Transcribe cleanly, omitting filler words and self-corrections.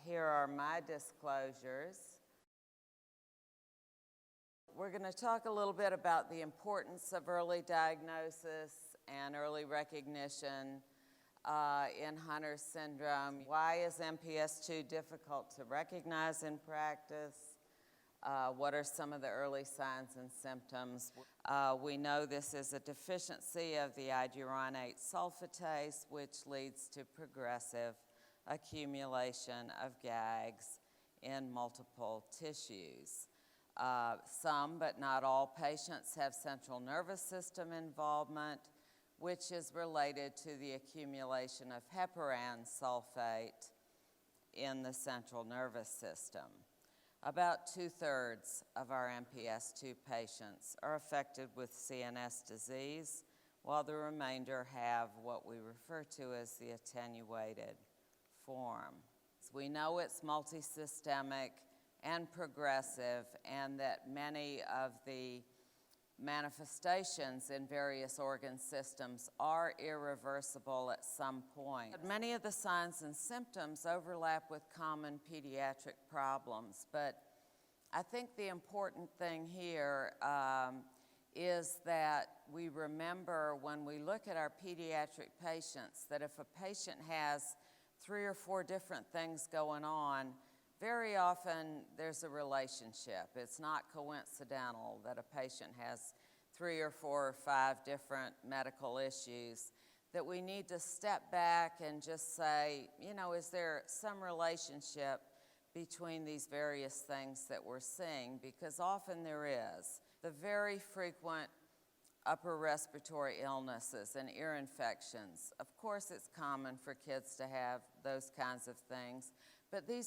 Here are my disclosures. We're going to talk a little bit about the importance of early diagnosis and early recognition in Hunter's syndrome. Why is MPS II difficult to recognize in practice? What are some of the early signs and symptoms? We know this is a deficiency of the iduronate sulfatase, which leads to progressive accumulation of GAGs in multiple tissues. Some, but not all, patients have central nervous system involvement, which is related to the accumulation of heparan sulfate in the central nervous system. About 2/3 of our MPS II patients are affected with CNS disease, while the remainder have what we refer to as the attenuated form. So we know it's multisystemic and progressive, and that many of the manifestations in various organ systems are irreversible at some point. Many of the signs and symptoms overlap with common pediatric problems, but I think the important thing here is that we remember when we look at our pediatric patients that if a patient has 3 or 4 different things going on, very often there's a relationship. It's not coincidental that a patient has 3 or 4 or 5 different medical issues, that we need to step back and just say, you know, is there some relationship between these various things that we're seeing? Because often there is. The very frequent upper respiratory illnesses and ear infections, of course it's common for kids to have those kinds of things, but these are